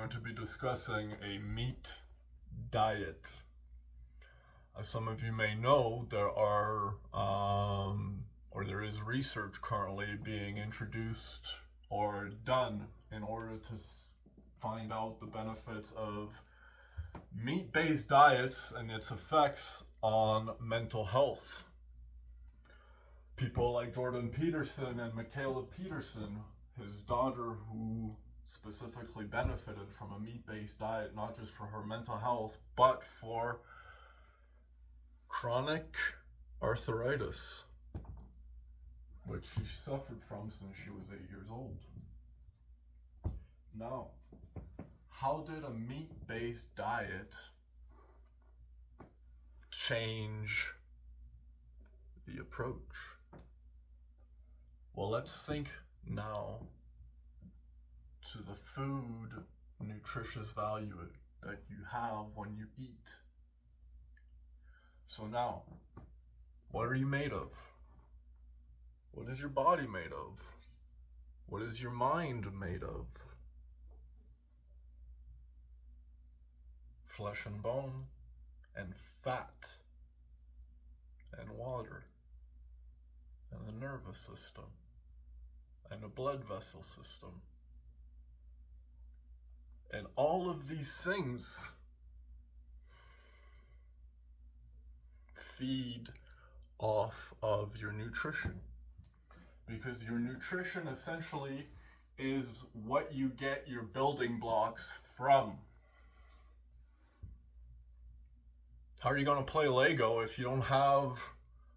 going to be discussing a meat diet. As some of you may know, there is research currently being introduced or done in order to find out the benefits of meat-based diets and its effects on mental health. People like Jordan Peterson and Michaela Peterson, his daughter, who specifically benefited from a meat-based diet, not just for her mental health, but for chronic arthritis, which she suffered from since she was 8 years old. Now, how did a meat-based diet change the approach? Well, let's think now to the food nutritious value that you have when you eat. So now, what are you made of? What is your body made of? What is your mind made of? Flesh and bone, and fat, and water, and the nervous system, and a blood vessel system. And all of these things feed off of your nutrition, because your nutrition essentially is what you get your building blocks from. How are you going to play Lego if you don't have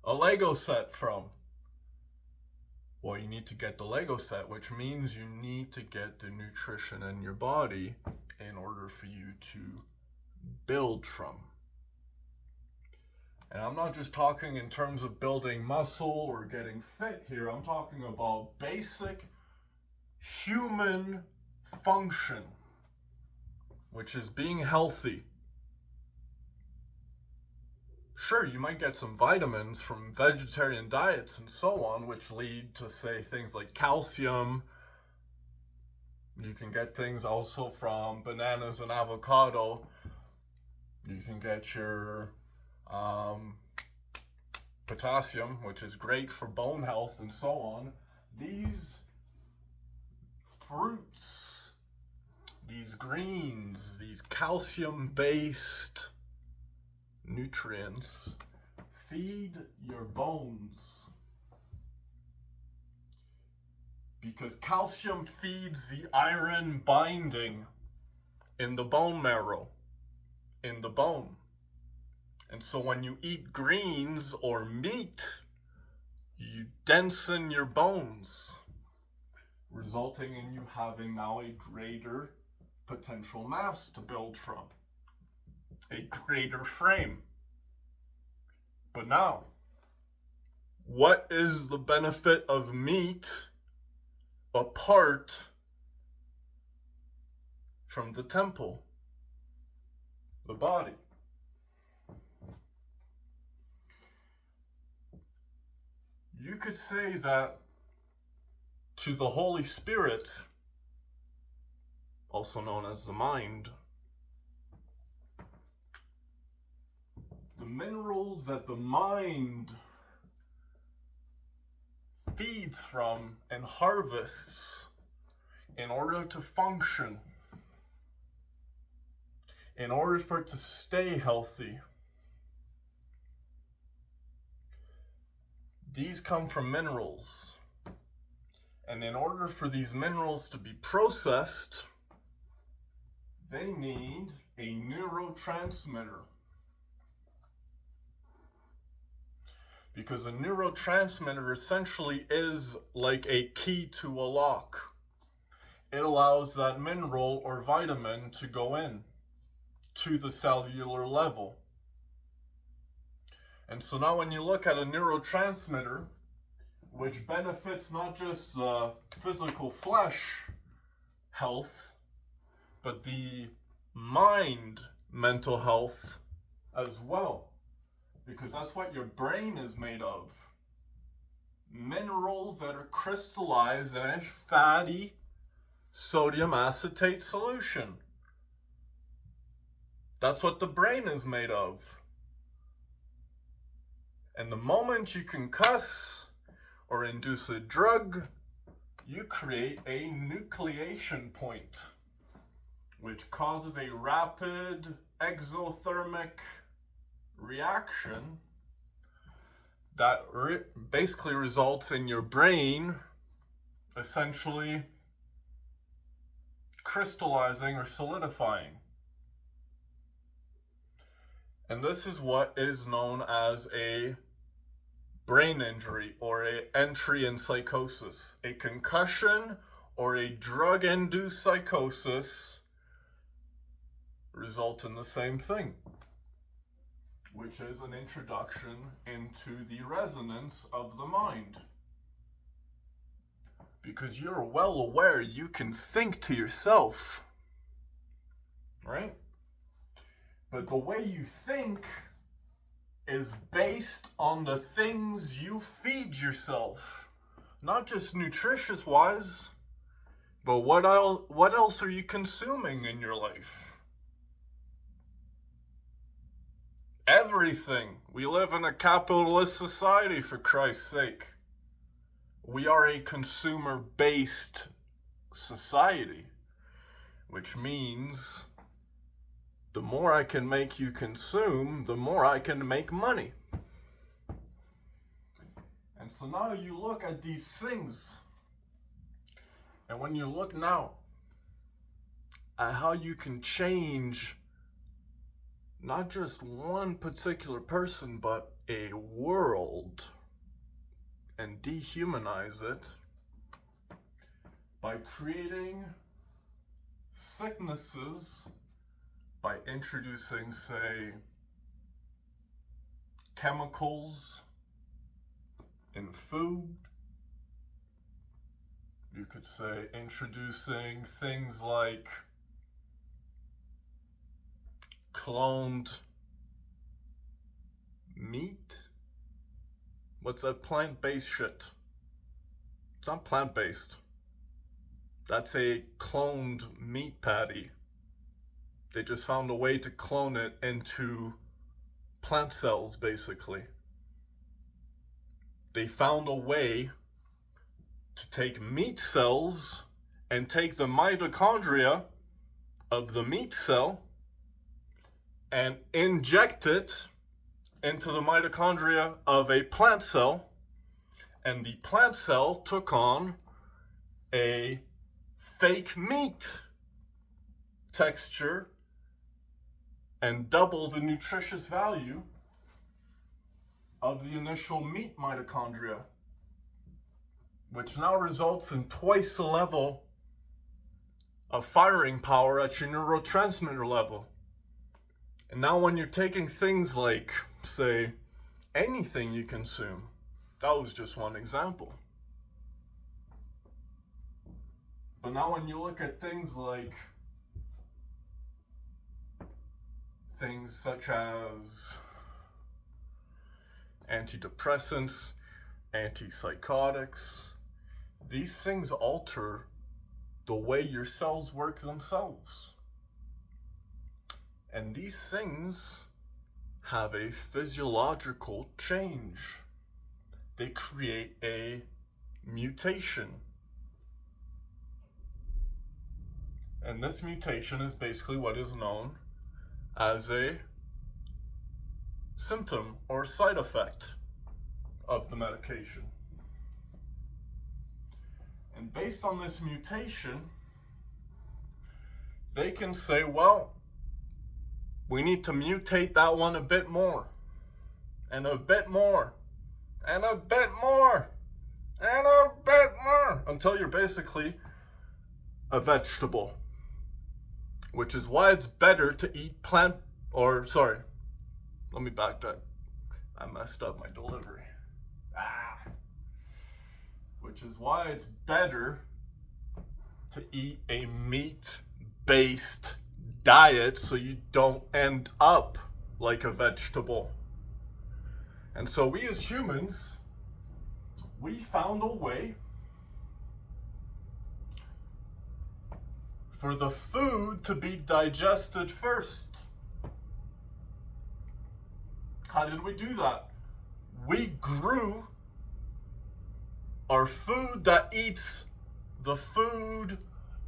a Lego set from? Well, you need to get the Lego set, which means you need to get the nutrition in your body in order for you to build from. And I'm not just talking in terms of building muscle or getting fit here. I'm talking about basic human function, which is being healthy. Sure, you might get some vitamins from vegetarian diets and so on, which lead to, say, things like calcium. You can get things also from bananas and avocado. You can get your potassium, which is great for bone health and so on. These fruits, these greens, these calcium-based nutrients feed your bones, because calcium feeds the iron binding in the bone marrow, in the bone. And so when you eat greens or meat, you densen your bones, resulting in you having now a greater potential mass to build from, a greater frame. But now, what is the benefit of meat apart from the temple, the body? You could say that to the Holy Spirit, also known as the mind, the minerals that the mind feeds from and harvests in order to function, in order for it to stay healthy, these come from minerals. And in order for these minerals to be processed, they need a neurotransmitter. Because a neurotransmitter essentially is like a key to a lock. It allows that mineral or vitamin to go in to the cellular level. And so now when you look at a neurotransmitter, which benefits not just physical flesh health, but the mind mental health as well. Because that's what your brain is made of. Minerals that are crystallized in a fatty sodium acetate solution. That's what the brain is made of. And the moment you concuss or induce a drug, you create a nucleation point, which causes a rapid exothermic reaction that basically results in your brain essentially crystallizing or solidifying. And this is what is known as a brain injury or an entry in psychosis. A concussion or a drug-induced psychosis result in the same thing, which is an introduction into the resonance of the mind. Because you're well aware you can think to yourself, right? But the way you think is based on the things you feed yourself. Not just nutritious wise, but what else are you consuming in your life? Everything. We live in a capitalist society, for Christ's sake. We are a consumer-based society, which means the more I can make you consume, the more I can make money. And so now you look at these things, and when you look now at how you can change not just one particular person, but a world, and dehumanize it by creating sicknesses, by introducing, say, chemicals in food. You could say introducing things like cloned meat. What's that plant-based shit? It's not plant-based. That's a cloned meat patty. They just found a way to clone it into plant cells, basically. They found a way to take meat cells and take the mitochondria of the meat cell and inject it into the mitochondria of a plant cell, and the plant cell took on a fake meat texture and double the nutritious value of the initial meat mitochondria, which now results in twice the level of firing power at your neurotransmitter level. And now when you're taking things like, say, anything you consume, that was just one example. But now when you look at things like things such as antidepressants, antipsychotics, these things alter the way your cells work themselves. And these things have a physiological change. They create a mutation. And this mutation is basically what is known as a symptom or side effect of the medication. And based on this mutation, they can say, well, we need to mutate that one a bit more, and a bit more, and a bit more, and a bit more, until you're basically a vegetable. Which is why it's better to eat let me back that. I messed up my delivery. Which is why it's better to eat a meat-based diet so you don't end up like a vegetable. And so we as humans, we found a way for the food to be digested first. How did we do that? We grew our food that eats the food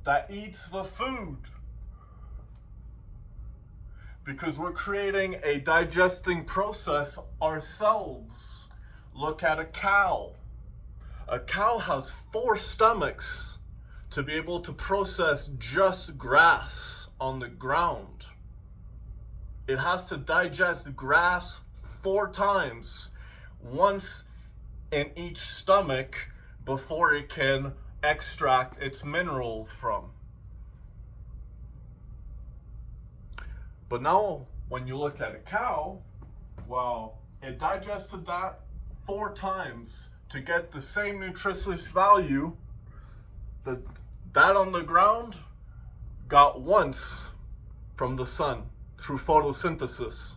that eats the food. Because we're creating a digesting process ourselves. Look at a cow. A cow has 4 stomachs to be able to process just grass on the ground. It has to digest grass 4 times, once in each stomach, before it can extract its minerals from. But now, when you look at a cow, well, it digested that 4 times to get the same nutritious value that on the ground got once from the sun through photosynthesis.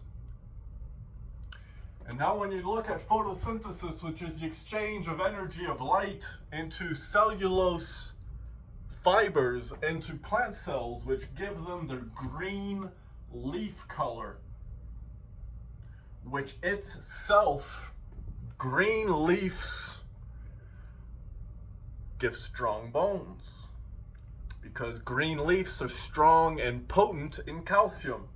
And now when you look at photosynthesis, which is the exchange of energy of light into cellulose fibers into plant cells, which give them their green leaf color, which itself, green leaves, give strong bones. Because green leaves are strong and potent in calcium.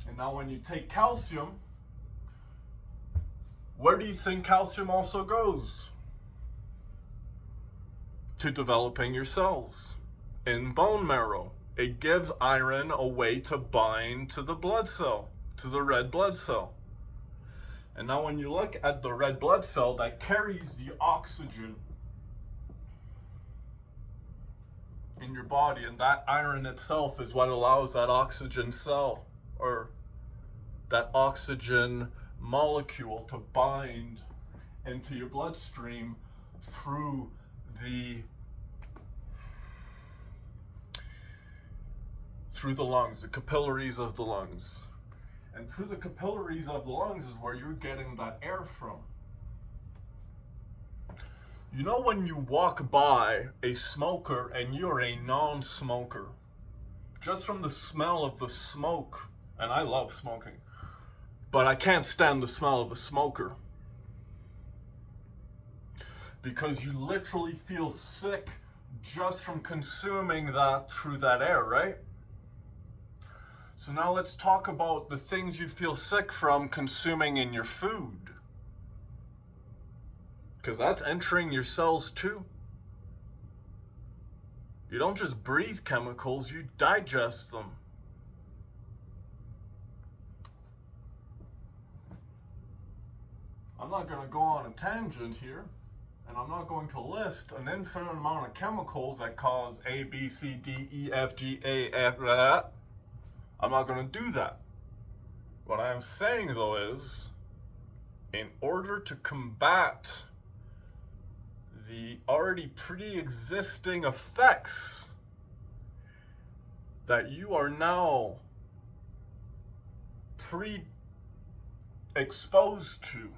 And now when you take calcium, where do you think calcium also goes? To developing your cells in bone marrow. It gives iron a way to bind to the blood cell, to the red blood cell. And now when you look at the red blood cell that carries the oxygen in your body, and that iron itself is what allows that oxygen cell, or that oxygen molecule, to bind into your bloodstream through the lungs, the capillaries of the lungs. And through the capillaries of the lungs is where you're getting that air from. You know, when you walk by a smoker and you're a non-smoker, just from the smell of the smoke, and I love smoking, but I can't stand the smell of a smoker, because you literally feel sick just from consuming that through that air, right? So now let's talk about the things you feel sick from consuming in your food. Because that's entering your cells too. You don't just breathe chemicals, you digest them. I'm not going to go on a tangent here, and I'm not going to list an infinite amount of chemicals that cause A, B, C, D, E, F, G, A, F, that. I'm not going to do that. What I am saying though is, in order to combat the already pre-existing effects that you are now pre-exposed to,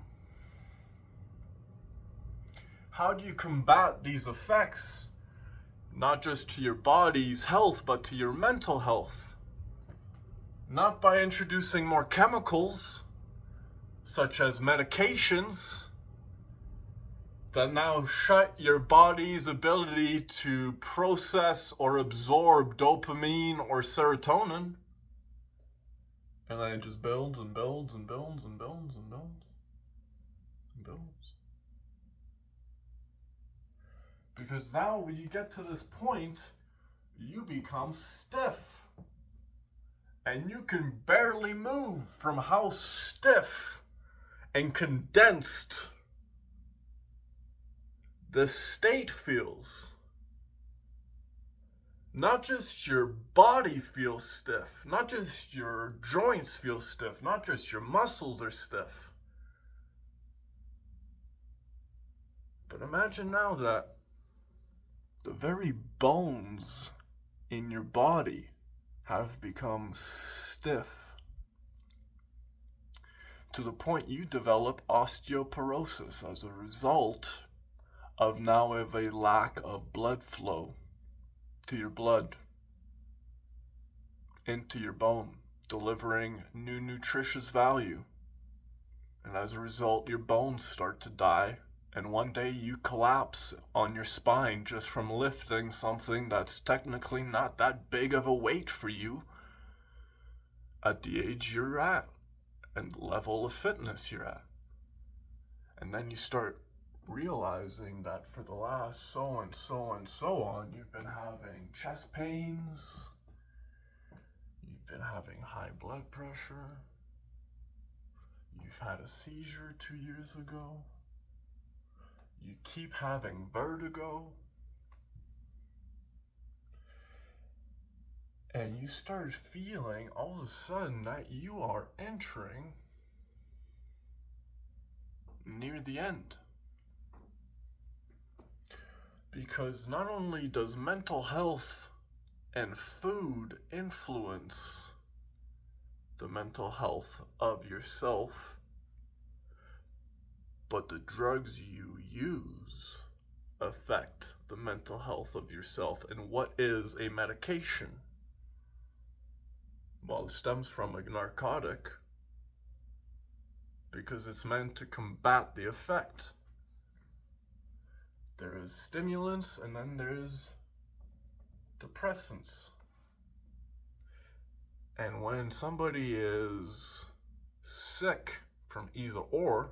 how do you combat these effects? Not just to your body's health, but to your mental health. Not by introducing more chemicals, such as medications, that now shut your body's ability to process or absorb dopamine or serotonin. And then it just builds and builds and builds and builds and builds and builds. Because now when you get to this point, you become stiff. And you can barely move from how stiff and condensed the state feels. Not just your body feels stiff, not just your joints feel stiff, not just your muscles are stiff. But imagine now that the very bones in your body have become stiff to the point you develop osteoporosis as a result of now of a lack of blood flow to your blood, into your bone, delivering new nutritious value. And as a result, your bones start to die. And one day you collapse on your spine just from lifting something that's technically not that big of a weight for you at the age you're at and the level of fitness you're at. And then you start realizing that for the last so and so and so on, you've been having chest pains, you've been having high blood pressure, you've had a seizure 2 years ago, you keep having vertigo, and you start feeling all of a sudden that you are entering near the end. Because not only does mental health and food influence the mental health of yourself, but the drugs you use affect the mental health of yourself. And what is a medication? Well, it stems from a narcotic because it's meant to combat the effect. There is stimulants and then there's depressants. And when somebody is sick from either or,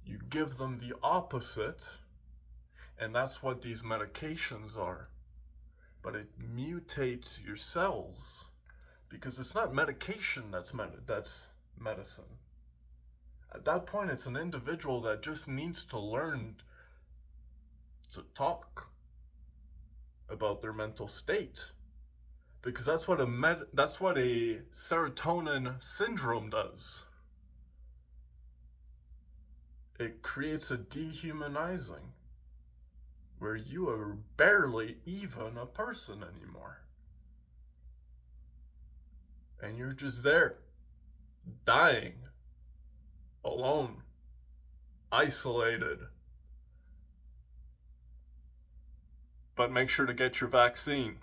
you give them the opposite, and that's what these medications are. But it mutates your cells, because it's not medication that's medicine. At that point, it's an individual that just needs to learn to talk about their mental state, because that's what a serotonin syndrome does. It creates a dehumanizing where you are barely even a person anymore. And you're just there, dying, alone, isolated. But make sure to get your vaccine.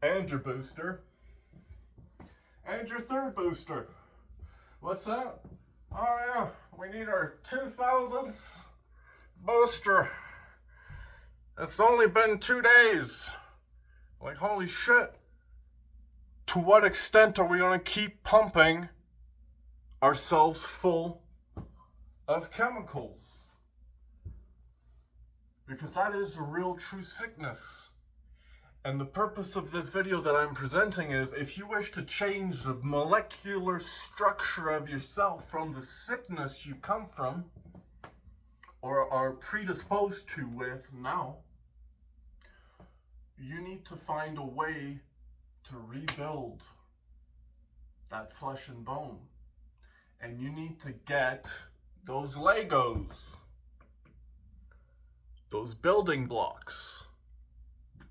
And your booster. And your third booster. What's that? Oh yeah, we need our 2000th booster. It's only been 2 days. Like, holy shit. To what extent are we going to keep pumping ourselves full of chemicals? Because that is a real true sickness. And the purpose of this video that I'm presenting is, if you wish to change the molecular structure of yourself from the sickness you come from or are predisposed to with now, you need to find a way to rebuild that flesh and bone. And you need to get those Legos, those building blocks,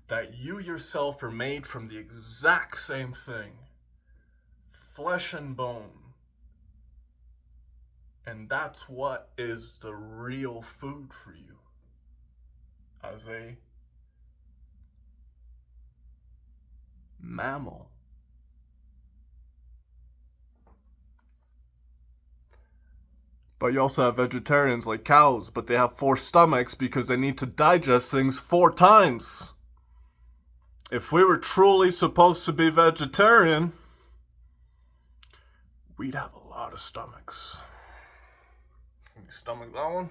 that you yourself are made from the exact same thing, flesh and bone. And that's what is the real food for you as a mammal. But you also have vegetarians like cows, but they have 4 stomachs because they need to digest things 4 times. If we were truly supposed to be vegetarian, we'd have a lot of stomachs. Can you stomach that one?